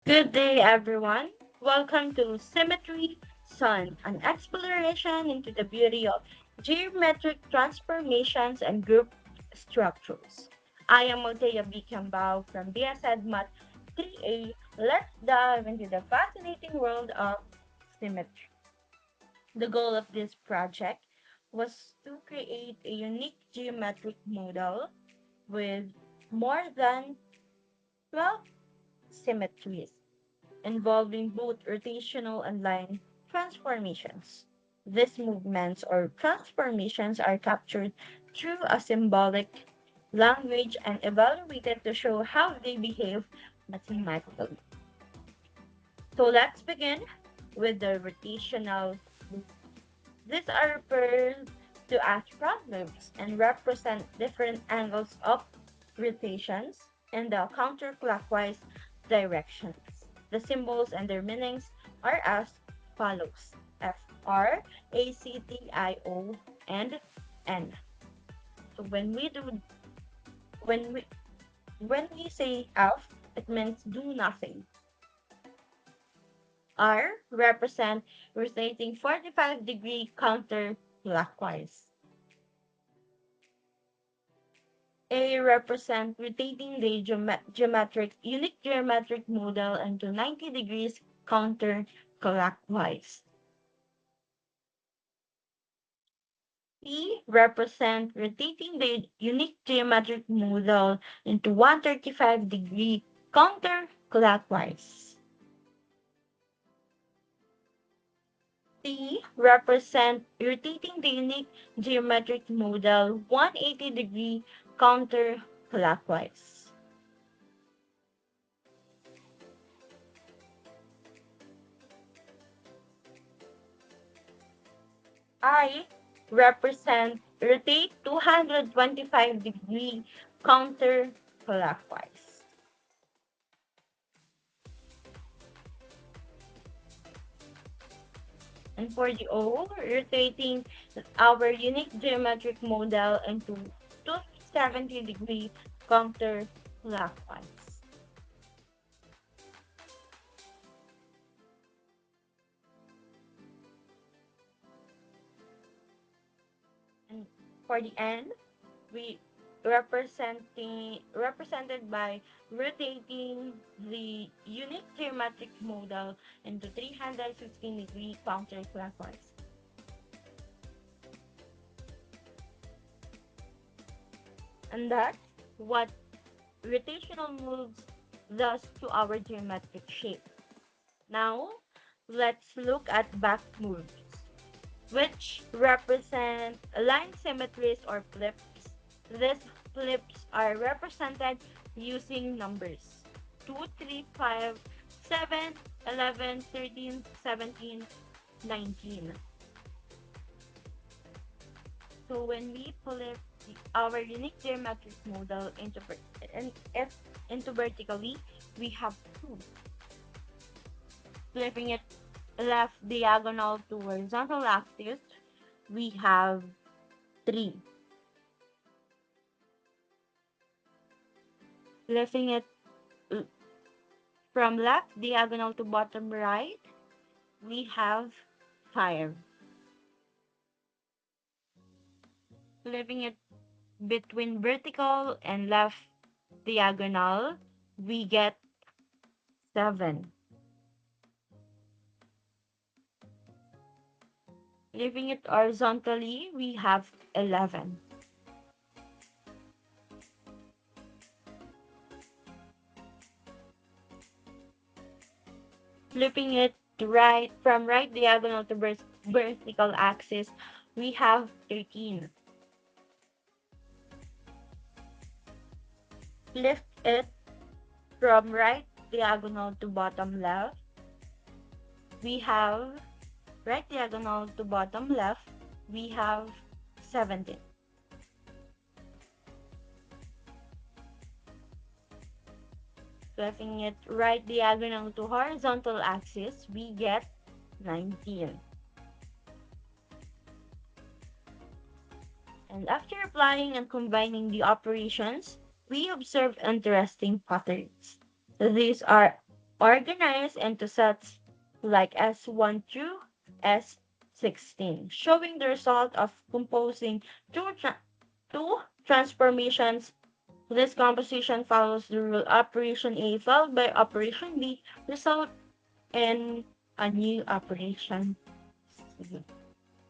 Good day, everyone. Welcome to Symmetry Sun, an exploration into the beauty of geometric transformations and group structures. I am Montea Bicambao from BSED Math 3A. Let's dive into the fascinating world of symmetry. The goal of this project was to create a unique geometric model with more than 12 symmetries involving both rotational and line transformations. These movements or transformations are captured through a symbolic language and evaluated to show how they behave mathematically. So let's begin with the rotational movements. These are referred to as problems and represent different angles of rotations in the counterclockwise directions. The symbols and their meanings are as follows: FR, ACTIO, and N. So when we when we say F, it means do nothing. R represent rotating 45-degree counterclockwise. A represent rotating the geometric unique geometric model into 90 degrees counterclockwise. P represent rotating the unique geometric model into 135-degree counterclockwise. T represent rotating the unique geometric model 180-degree counterclockwise. I represent rotate 225-degree counterclockwise. And for the O, rotating our unique geometric model into 270-degree counterclockwise. And for the N, we represented by rotating the unique geometric model into 316-degree counterclockwise. And that's what rotational moves does to our geometric shape. Now, let's look at back moves, which represent line symmetries or flips. These flips are represented using numbers 2, 3, 5, 7, 11, 13, 17, 19. So when we flip our unique geometric model into vertically, we have 2. Flipping it left diagonal to horizontal axis, we have 3. Flipping it l- from left diagonal to bottom right, we have 5. Flipping it between vertical and left diagonal, we get 7. Flipping it horizontally, we have 11. Flipping it to right from right diagonal to vertical axis, we have 13. Flip it from right diagonal to bottom left, we have right diagonal to bottom left, we have 17. Flipping it right diagonal to horizontal axis, we get 19. And after applying and combining the operations, we observe interesting patterns. So these are organized into sets like S1 through S16, showing the result of composing two transformations. This composition follows the rule operation A followed by operation B, result in a new operation C.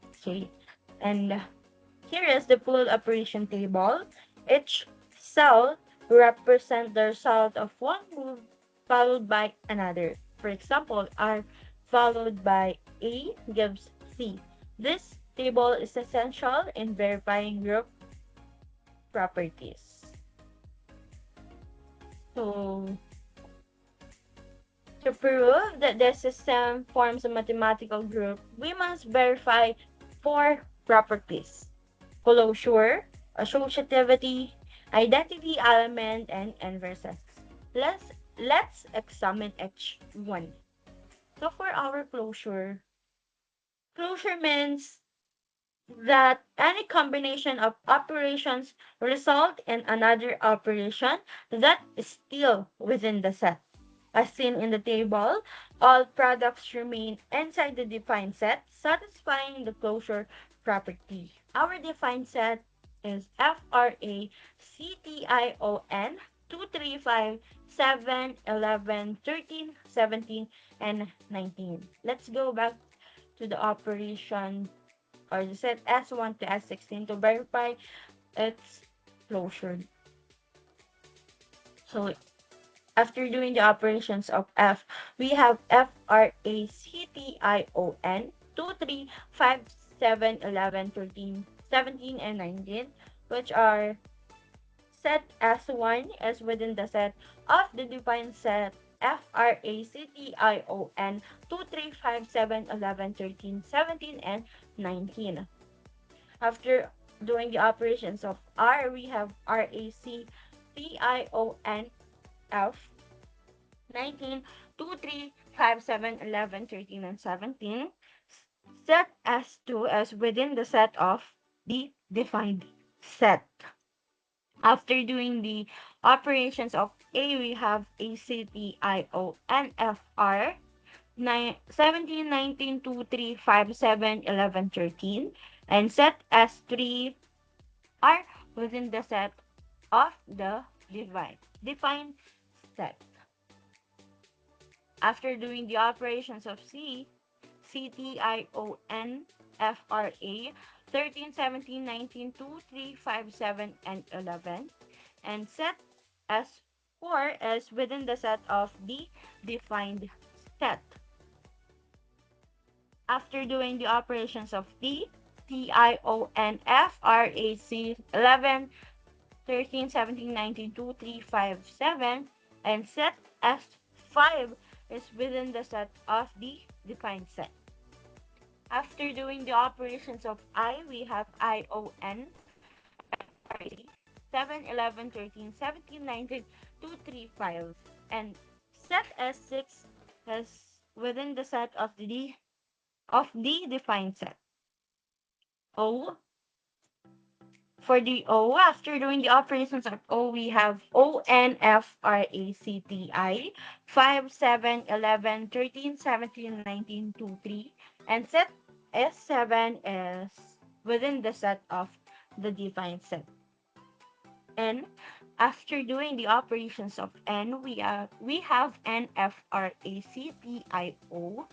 Okay. And here is the full operation table. Each cell represents the result of one move followed by another. For example, R followed by A gives C. This table is essential in verifying group properties. So, to prove that the system forms a mathematical group, we must verify four properties: closure, associativity, identity element, and inverses. Let's examine each one. So for our closure means that any combination of operations result in another operation that is still within the set. As seen in the table, all products remain inside the defined set, satisfying the closure property. Our defined set is FRA CTION 2, 3, 5, 7, 11, 13, 17, and 19. Let's go back to the operation or the set S1 to S16 to verify its closure. So after doing the operations of F, we have FRACTION 2, 3, 5, 7, 11, 13, 17, and 19, which are set S1 is within the set of the defined set FRACTION 2, 3, 5, 7, 11, 13, 17, and 19. After doing the operations of R, we have RACTIONF 19, 2, 3, 5, 7, 11, 13, and 17. Set S2 as within the set of the defined set. After doing the operations of A, we have ACTIONFR 17, 19, 2, 3, 5, 7, 11, 13, and set S3 are within the set of the defined set. After doing the operations of C, CTIONFRA 13, 17, 19, 2, 3, 5, 7, and 11, and set S4 is within the set of the defined set. After doing the operations of D, TIONFRAC 11, 13, 17, 19, 2, 3, 5, 7, and set S5 is within the set of the defined set. After doing the operations of I, we have ION, 7, 11, 13, 17, 19, 2, 3, 5, and set S6 is within the set of the defined set. O, for the O, after doing the operations of O, we have ONFRACTI 5, 7, 11, 13, 17, 19, 2, 3, and set S7 is within the set of the defined set. N, after doing the operations of N, we have NFRACTIO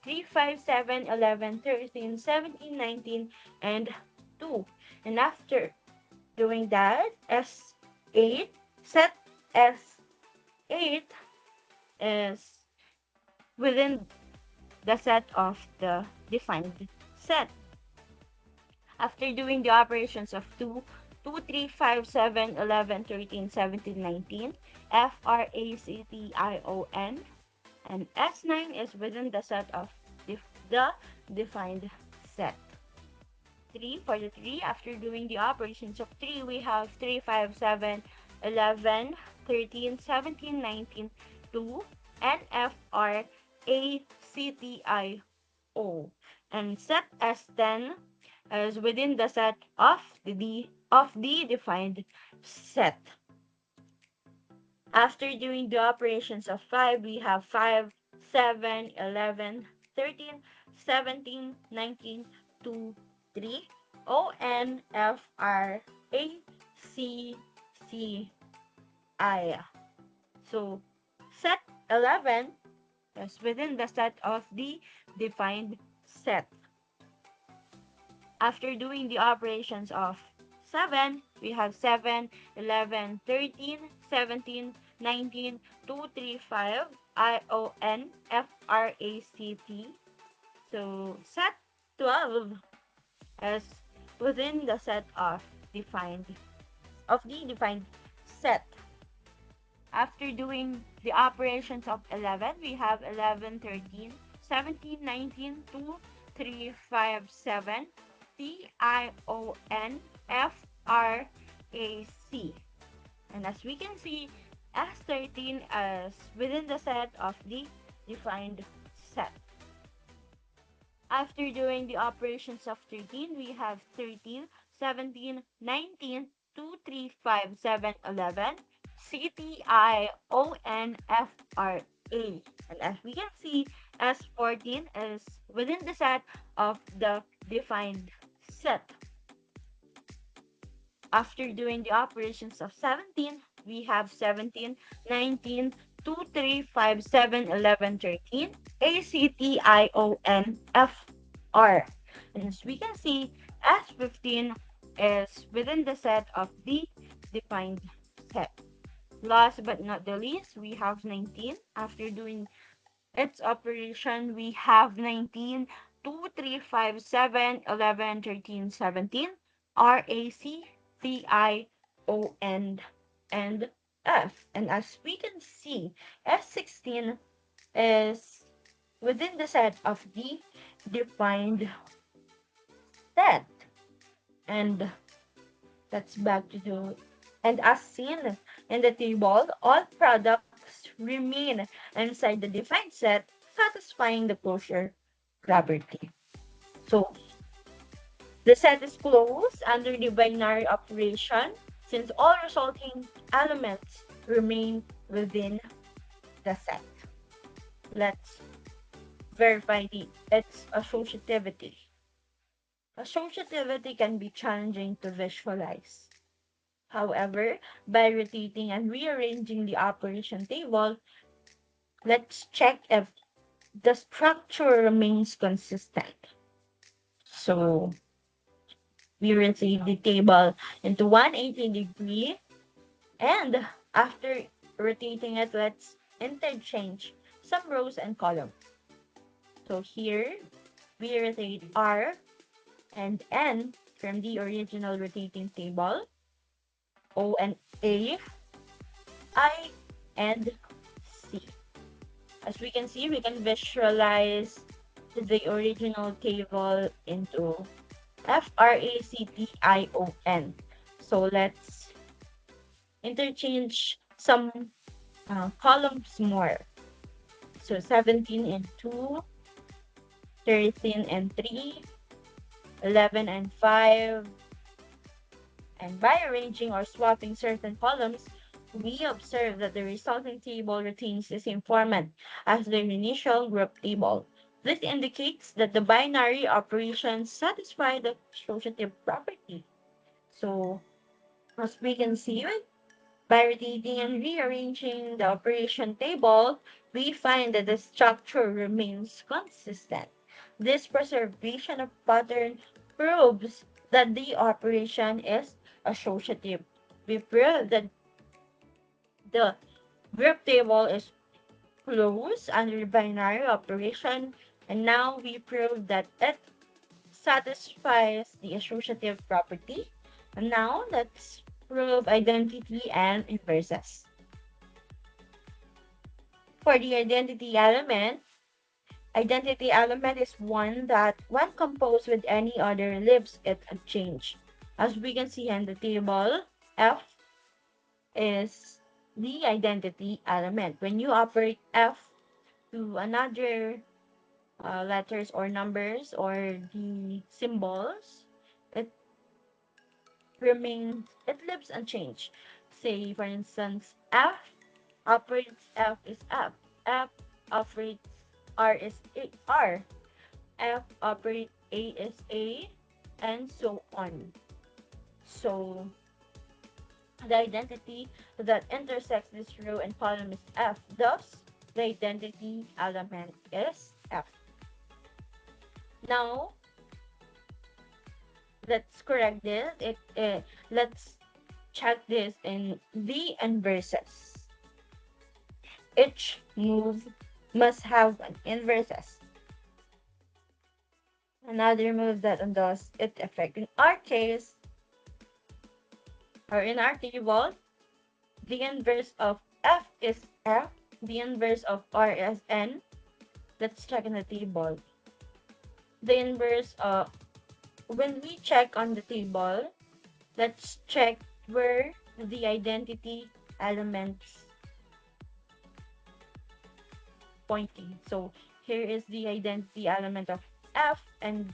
3, 5, 7, 11, 13, 17, 19, and 2. And after doing that, S8, set S8 is within the set of the defined set. After doing the operations of 2, 2, 3, 5, 7, 11, 13, 17, 19, FRACTION, and S9 is within the set of the defined set. 3 for the 3, after doing the operations of 3, we have 3, 5, 7, 11, 13, 17, 19, 2, and FRACTIO, and set S10 is within the set of the defined set. After doing the operations of 5, we have 5, 7, 11, 13, 17, 19, 2, 3, O, N, F, R, A, C, C, I. So, set 11 is within the set of the defined set. After doing the operations of 7, we have 7, 11, 13, 17, 19, 2, 3, 5, I, O, N, F, R, A, C, T. So set 12 is within the set defined of the defined set. After doing the operations of 11, we have 11, 13, 17, 19, 2, 3, 5, 7, T, I, O, N, F, R, A, C. And as we can see, S13 is within the set of the defined set. After doing the operations of 13, we have 13, 17, 19, 2, 3, 5, 7, 11, C, T, I, O, N, F, R, A. And as we can see, S14 is within the set of the defined set. After doing the operations of 17, we have 17, 19, 2, 3, 5, 7, 11, 13, A, C, T, I, O, N, F, R. And as we can see, S15 is within the set of the defined set. Last but not the least, we have 19. After doing its operation, we have 19, 2, 3, 5, 7, 11, 13, 17, R, A, C, T, I, O, N, and F. And as we can see, S16 is within the set of the defined set. And that's back to the, and as seen in the table, all products remain inside the defined set, satisfying the closure property. So the set is closed under the binary operation since all resulting elements remain within the set. Let's verify its associativity. Associativity can be challenging to visualize. However, by rotating and rearranging the operation table, let's check if the structure remains consistent. So we rotate the table into 180 degree, and after rotating it, let's interchange some rows and columns. So here we rotate R and N from the original rotating table, O and A, I and C. As we can see, we can visualize the original table into FRACTION. So let's interchange some columns more. So 17 and 2, 13 and 3, 11 and 5. And by arranging or swapping certain columns, we observe that the resulting table retains the same format as the initial group table. This indicates that the binary operations satisfy the associative property. So, as we can see, by rotating and rearranging the operation table, we find that the structure remains consistent. This preservation of pattern proves that the operation is associative. We prove that the group table is closed under binary operation, and now we prove that it satisfies the associative property. And now let's prove identity and inverses. For the identity element is one that, when composed with any other, leaves it unchanged. As we can see in the table, F is the identity element. When you operate F to another letters or numbers or the symbols, it it lives unchanged. Say, for instance, F. operates F is F. F operates R is R. F operates A is A, and so on. So the identity that intersects this row and column is F. Thus, the identity element is F. Now, let's correct this. Let's check this in the inverses. Each move must have an inverses. Another move that undoes its effect. In our case, or in our table, the inverse of F is F. The inverse of R is N. Let's check in the table. The inverse of, when we check on the table, let's check where the identity elements pointing. So here is the identity element of F and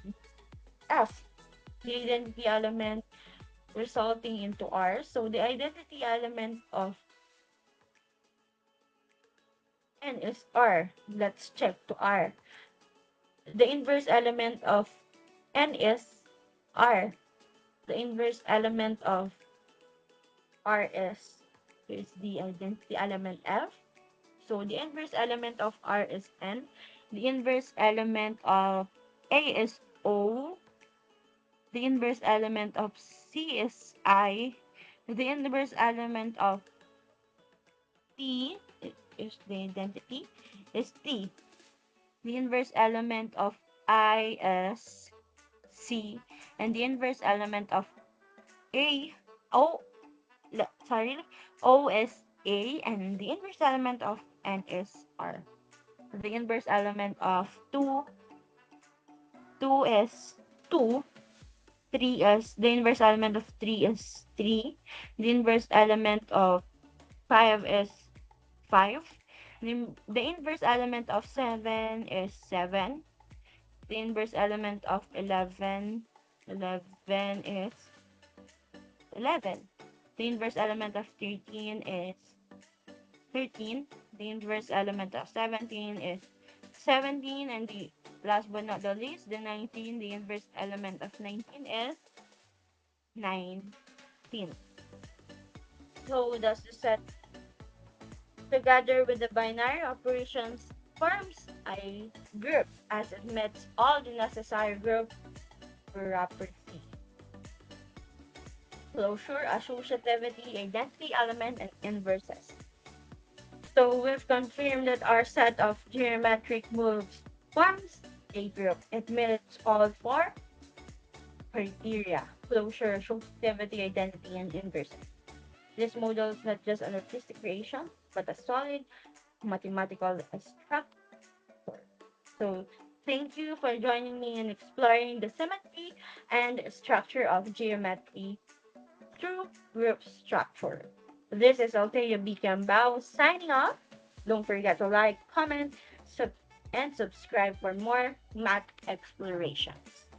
F. The identity element resulting into R. So the identity element of N is R. Let's check to R. The inverse element of N is R. The inverse element of R is, here's the identity element F. So the inverse element of R is N. The inverse element of A is O. The inverse element of C is I. The inverse element of T is the identity is T. The inverse element of I is C. And the inverse element of A, O, sorry, O is A, and the inverse element of N is R. The inverse element of 2 is 2. 3 is, the inverse element of 3 is 3. The inverse element of 5 is 5. The inverse element of 7 is 7. The inverse element of 11 is 11. The inverse element of 13 is 13. The inverse element of 17 is 17. And the last but not the least, the 19, the inverse element of 19 is 19. So thus the set together with the binary operations forms a group as it meets all the necessary group property. Closure, associativity, identity element, and inverses. So we've confirmed that our set of geometric moves forms a group. It meets all four criteria: closure, associativity, identity, and inverses. This model is not just an artistic creation, but a solid mathematical structure. So thank you for joining me in exploring the symmetry and structure of geometry through group structure. This is Althea B. Cambao signing off. Don't forget to like, comment, and subscribe for more math explorations.